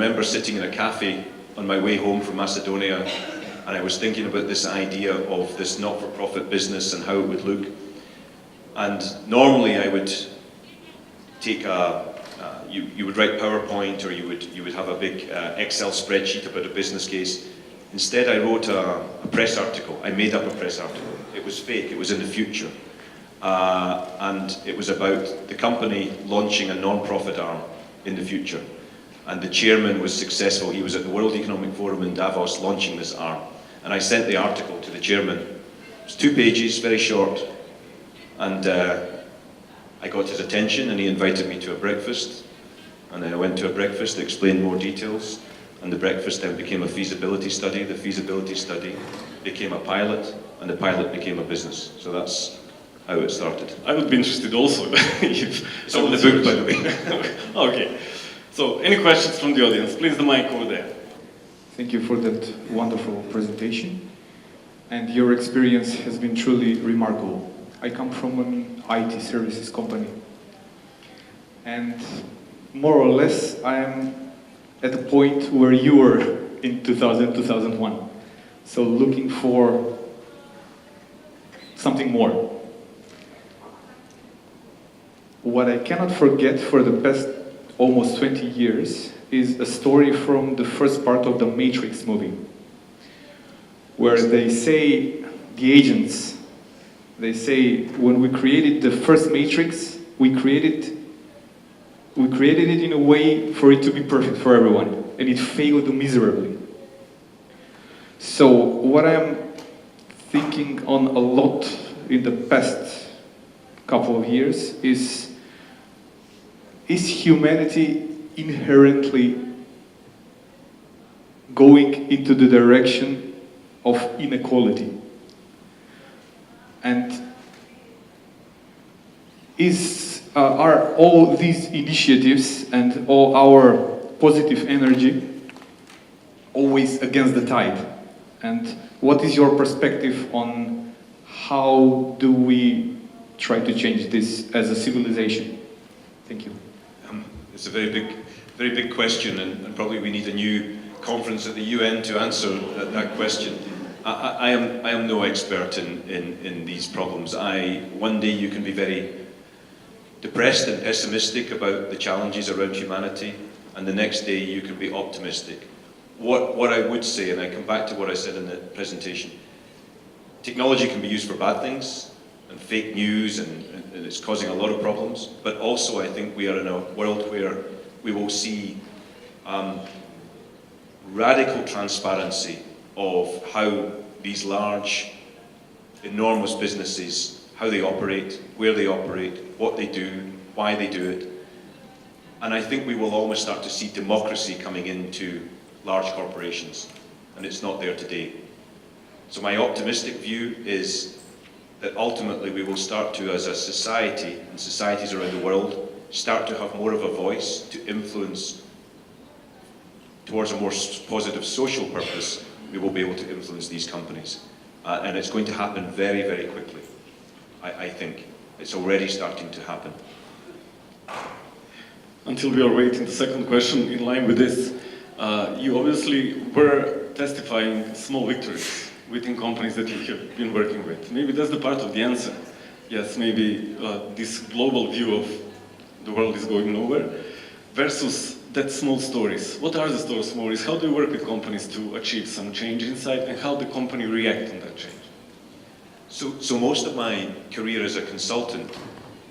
remember sitting in a cafe on my way home from Macedonia, and I was thinking about this idea of this not-for-profit business and how it would look. And normally I would take you would write PowerPoint, or you would have a big Excel spreadsheet about a business case. Instead, I wrote a press article. I made up a press article. It was fake. It was in the future. And it was about the company launching a non-profit arm in the future. And the chairman was successful. He was at the World Economic Forum in Davos launching this arm. And I sent the article to the chairman. It was 2 pages, very short. And I got his attention, and he invited me to a breakfast. And then I went to a breakfast to explain more details. And the breakfast then became a feasibility study. The feasibility study became a pilot, and the pilot became a business. So that's how it started. I would be interested also. It's on the book, by the way. Okay. So, any questions from the audience? Please, the mic over there. Thank you for that wonderful presentation. And your experience has been truly remarkable. I come from an IT services company. And more or less, I am at the point where you were in 2000, 2001. So looking for something more. What I cannot forget for the past almost 20 years is a story from the first part of the Matrix movie, where they say, the agents, they say, when we created the first Matrix, we created it in a way for it to be perfect for everyone, and it failed miserably. So what I'm thinking on a lot in the past couple of years is humanity inherently going into the direction of inequality? And are all these initiatives and all our positive energy always against the tide? And what is your perspective on how do we try to change this as a civilization? Thank you. It's a very big question, and probably we need a new conference at the UN to answer that question. I am no expert in these problems. One day you can be very depressed and pessimistic about the challenges around humanity, and the next day you can be optimistic. What I would say, and I come back to what I said in the presentation, technology can be used for bad things, and fake news, and it's causing a lot of problems, but also I think we are in a world where we will see radical transparency of how these large, enormous businesses, how they operate, where they operate, what they do, why they do it. And I think we will almost start to see democracy coming into large corporations, and it's not there today. So my optimistic view is that ultimately we will start to, as a society, and societies around the world, start to have more of a voice to influence towards a more positive social purpose. We will be able to influence these companies. And it's going to happen very, very quickly, I think. It's already starting to happen. Until we are waiting the second question in line with this, you obviously were testifying small victories within companies that you have been working with. Maybe that's the part of the answer. Yes, maybe this global view of the world is going nowhere versus that small stories. What are the small stories? How do you work with companies to achieve some change inside, and how the company react on that change? So most of my career as a consultant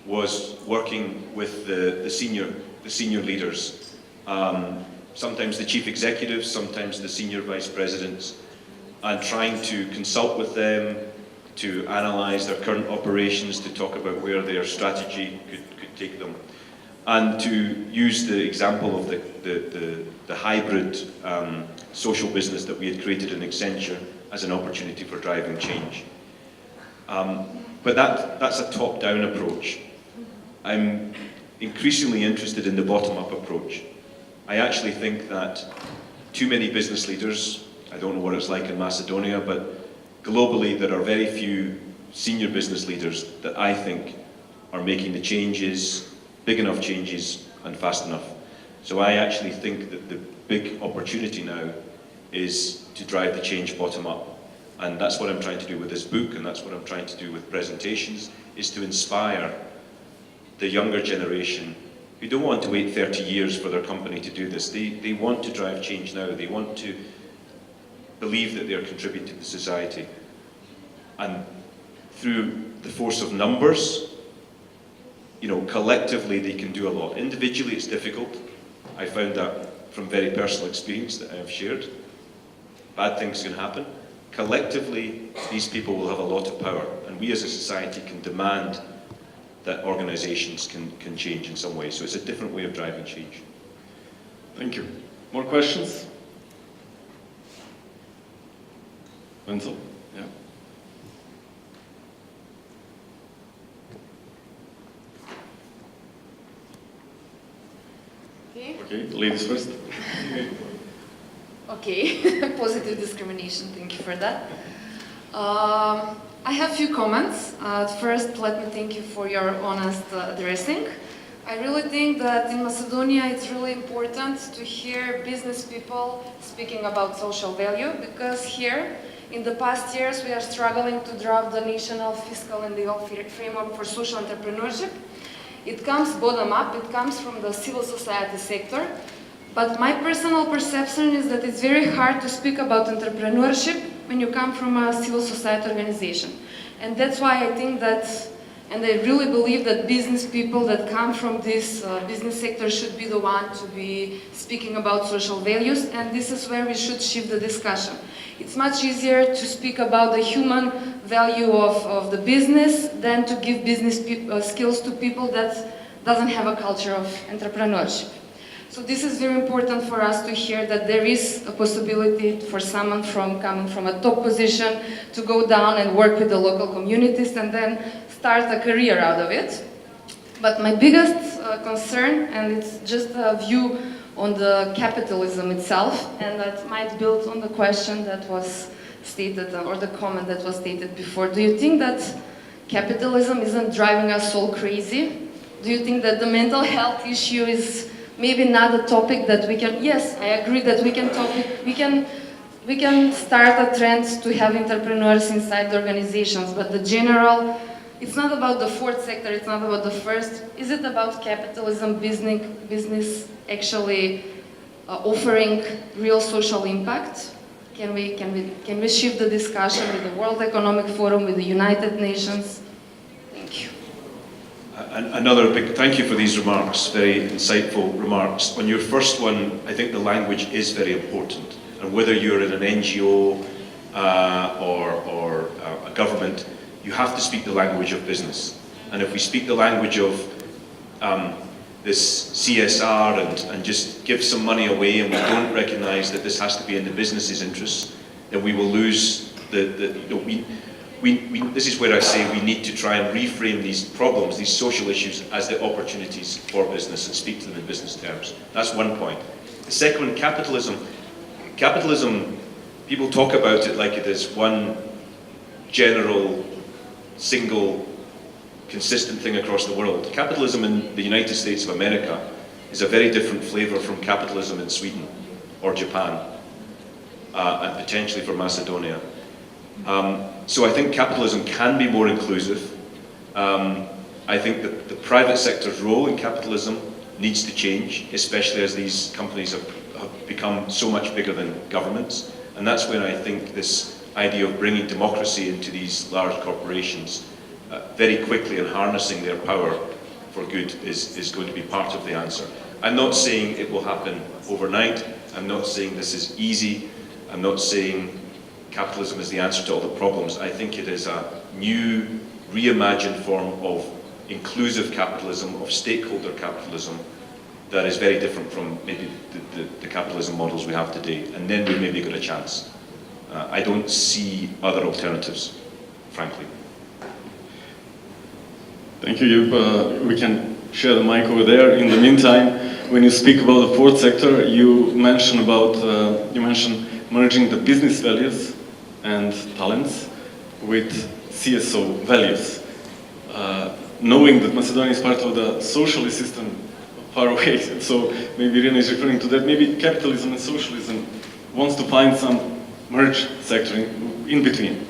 was working with the senior leaders. Sometimes the chief executives, sometimes the senior vice presidents, and trying to consult with them, to analyze their current operations, to talk about where their strategy could take them, and to use the example of the hybrid social business that we had created in Accenture as an opportunity for driving change. But that's a top-down approach. I'm increasingly interested in the bottom-up approach. I actually think that too many business leaders, I don't know what it's like in Macedonia, but globally there are very few senior business leaders that I think are making the changes, big enough changes, and fast enough. So I actually think that big opportunity now is to drive the change bottom up. And that's what I'm trying to do with this book, and that's what I'm trying to do with presentations, is to inspire the younger generation who don't want to wait 30 years for their company to do this. They want to drive change now. They want to believe that they're contributing to society. And through the force of numbers, you know, collectively they can do a lot. Individually it's difficult. I found that from very personal experience that I have shared. Bad things can happen. Collectively, these people will have a lot of power, and we as a society can demand that organizations can change in some way. So it's a different way of driving change. Thank you. More questions? Wenzel? Yeah. Okay, ladies first. Okay, positive discrimination, thank you for that. I have a few comments. First, let me thank you for your honest addressing. I really think that in Macedonia it's really important to hear business people speaking about social value, because here in the past years we are struggling to draft the national fiscal and legal framework for social entrepreneurship. It comes bottom up, it comes from the civil society sector. But my personal perception is that it's very hard to speak about entrepreneurship when you come from a civil society organization. And that's why I think that, and I really believe that business people that come from this business sector should be the one to be speaking about social values, and this is where we should shift the discussion. It's much easier to speak about the human value of the business than to give business skills to people that doesn't have a culture of entrepreneurship. So this is very important for us to hear, that there is a possibility for someone coming from a top position to go down and work with the local communities and then start a career out of it. But my biggest concern, and it's just a view on the capitalism itself, and that might build on the question that was stated, or the comment that was stated before. Do you think that capitalism isn't driving us all crazy? Do you think that the mental health issue is maybe not a topic that we can, yes, I agree that we can start a trend to have entrepreneurs inside the organizations, but the general, it's not about the fourth sector, it's not about the first. Is it about capitalism, business actually offering real social impact? Can we shift the discussion with the World Economic Forum, with the United Nations? Thank you. Another big thank you for these remarks, very insightful remarks. On your first one, I think the language is very important. And whether you're in an NGO or a government, you have to speak the language of business. And if we speak the language of this CSR and just give some money away, and we don't recognise that this has to be in the business's interests, then we will lose this is where I say we need to try and reframe these problems, these social issues, as the opportunities for business and speak to them in business terms. That's one point. The second one, capitalism. Capitalism, people talk about it like it is one general, single, consistent thing across the world. Capitalism in the United States of America is a very different flavour from capitalism in Sweden or Japan, and potentially for Macedonia. So I think capitalism can be more inclusive. I think that the private sector's role in capitalism needs to change, especially as these companies have become so much bigger than governments. And that's when I think this idea of bringing democracy into these large corporations very quickly and harnessing their power for good is going to be part of the answer. I'm not saying it will happen overnight. I'm not saying this is easy. I'm not saying capitalism is the answer to all the problems. I think it is a new, reimagined form of inclusive capitalism, of stakeholder capitalism, that is very different from maybe the capitalism models we have today. And then we've maybe got a chance. I don't see other alternatives, frankly. Thank you, Gib. We can share the mic over there. In the meantime, when you speak about the fourth sector, you mention merging the business values and talents with CSO values. Knowing that Macedonia is part of the socialist system far away. So maybe Irina is referring to that. Maybe capitalism and socialism wants to find some merge sector in between.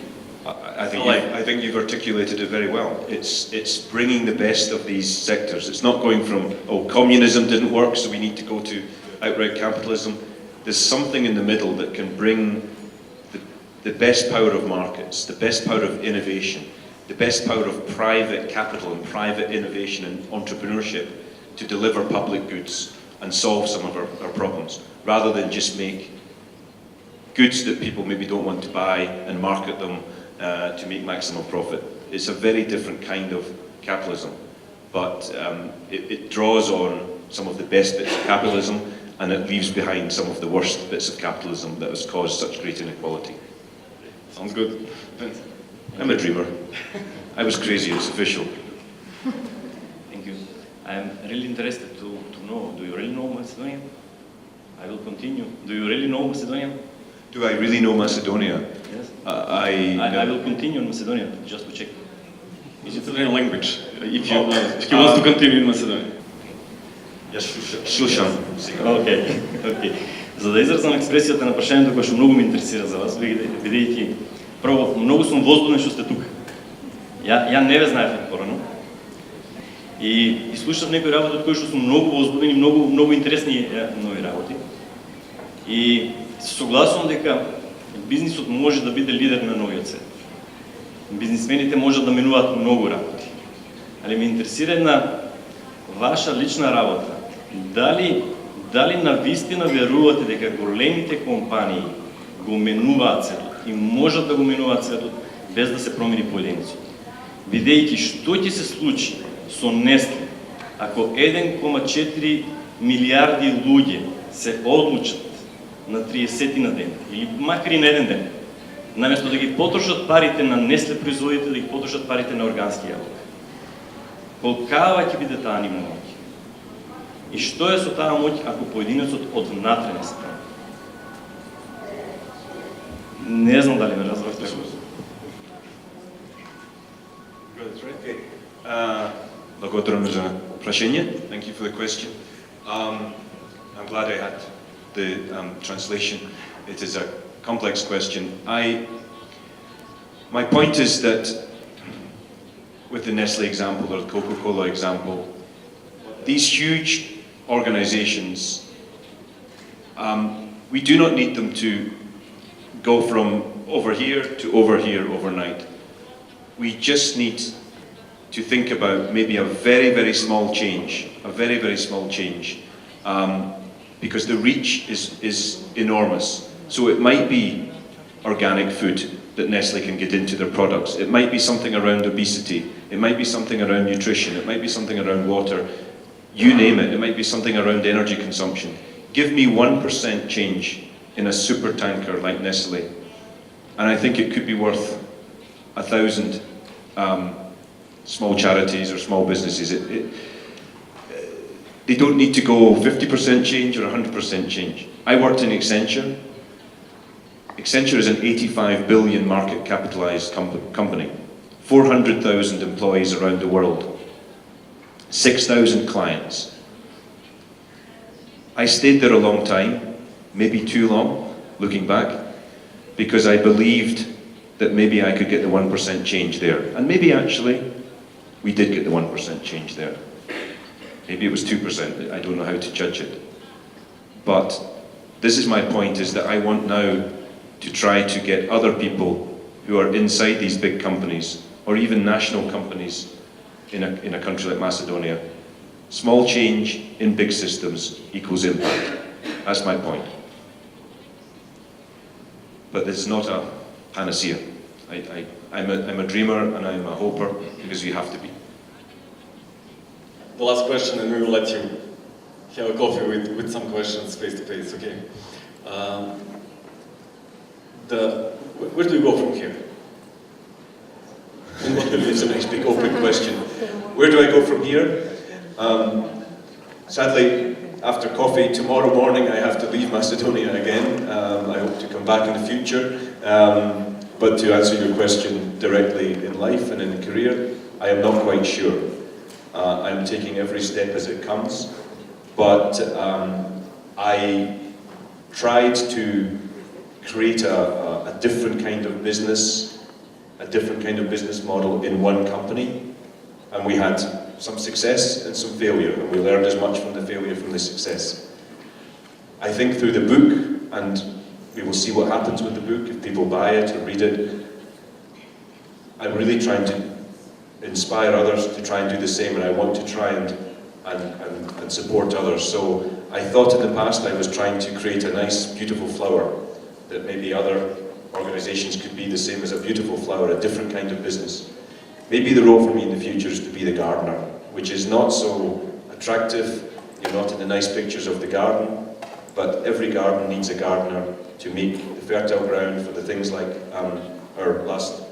I think you've articulated it very well. It's bringing the best of these sectors. It's not going from, oh, communism didn't work, so we need to go to outright capitalism. There's something in the middle that can bring the best power of markets, the best power of innovation, the best power of private capital and private innovation and entrepreneurship to deliver public goods and solve some of our problems, rather than just make goods that people maybe don't want to buy and market them to make maximum profit. It's a very different kind of capitalism, but it draws on some of the best bits of capitalism, and it leaves behind some of the worst bits of capitalism that has caused such great inequality. Sounds good. Vince? I'm a dreamer. I was crazy, it's official. Thank you. I'm really interested to know, do you really know Macedonia? I will continue. Do you really know Macedonia? Do I really know Macedonia? Yes. I will continue in Macedonia, just to check. Is it a language? If he wants to continue in Macedonia. Слушам. Окей. За да изразам експресијата на прашањето кое што многу ме интересира за вас, бидејќи прво многу сум возбуден што сте тука. Ја не ве знаев порано. И слушав некои работи од кои што сум многу возбуден и многу интересни нови работи. И се согласувам дека бизнисот може да биде лидер на новиот свет. Бизнисмените можат да менуваат многу работи. Али ме интересира една ваша лична работа. Дали навистина верувате дека големите компании го менуваат светот и можат да го менуваат светот без да се промени поединецот? Бидејќи што ќе се случи со Nestle ако 1,4 милиарди луѓе се одлучат на 30 на ден или макар и на еден ден, наместо да ги потрошат парите на Nestle производите, да ги потрошат парите на органски јаболка. Колкава ќе биде таа нивна моќ? И што е со таа моќ ако поединецот однатре не се промени? Не знам дали ме разбравте. Благодарам за прашање. Thank you for the question. I'm glad I had the translation. It is a complex question. My point is that with the Nestle example or the Coca-Cola example, these huge organizations, we do not need them to go from over here to over here overnight. We just need to think about maybe a very, very small change, because the reach is enormous. So it might be organic food that Nestle can get into their products. It might be something around obesity. It might be something around nutrition. It might be something around water. You name it. It might be something around energy consumption. Give me 1% change in a super tanker like Nestle, and I think it could be worth 1,000 small charities or small businesses. They don't need to go 50% change or 100% change. I worked in Accenture. Accenture is an 85 billion market capitalized company, 400,000 employees around the world, 6,000 clients. I stayed there a long time, maybe too long, looking back, because I believed that maybe I could get the 1% change there. And maybe actually, we did get the 1% change there. Maybe it was 2%, I don't know how to judge it. But this is my point, is that I want now to try to get other people who are inside these big companies, or even national companies in a country like Macedonia. Small change in big systems equals impact. That's my point. But it's not a panacea. I'm a dreamer and I'm a hoper, because you have to be. The last question, and we will let you have a coffee with some questions face to face, okay? Where do we go from here? It's a nice big open question. Where do I go from here? Sadly, after coffee tomorrow morning, I have to leave Macedonia again. I hope to come back in the future. But to answer your question directly, in life and in a career, I am not quite sure. I'm taking every step as it comes. but I tried to create a different kind of business, a different kind of business model in one company, and we had some success and some failure, and we learned as much from the failure from the success. I think through the book, and we will see what happens with the book, if people buy it or read it, I'm really trying to inspire others to try and do the same, and I want to try and support others. So I thought in the past I was trying to create a nice, beautiful flower, that maybe other organizations could be the same as a beautiful flower, a different kind of business. Maybe the role for me in the future is to be the gardener, which is not so attractive. You're not in the nice pictures of the garden, but every garden needs a gardener to make the fertile ground for the things like our last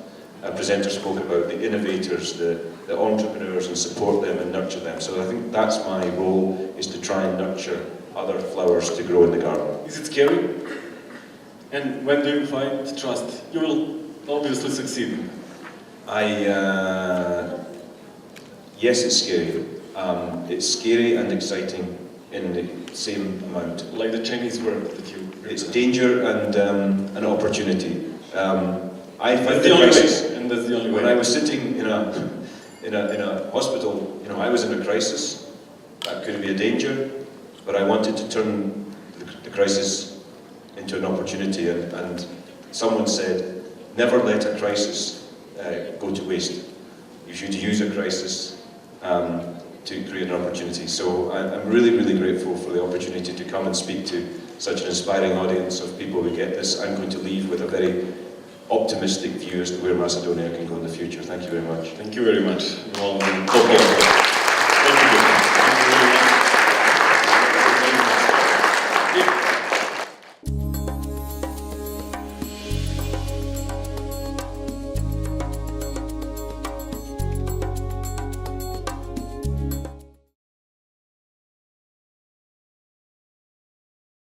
presenter spoke about, the innovators, the entrepreneurs, and support them and nurture them. So I think that's my role, is to try and nurture other flowers to grow in the garden. Is it scary? And when do you find trust? You will obviously succeed. Yes, it's scary. It's scary and exciting in the same amount. Like the Chinese word that you... It's danger and an opportunity. I find that's the only way, and that's the only way. When I was sitting in a hospital, you know, I was in a crisis. That could be a danger, but I wanted to turn the crisis into an opportunity. And someone said, never let a crisis go to waste. You should use a crisis to create an opportunity. So I'm really, really grateful for the opportunity to come and speak to such an inspiring audience of people who get this. I'm going to leave with a very optimistic view as to where Macedonia can go in the future. Thank you very much. Thank you very much.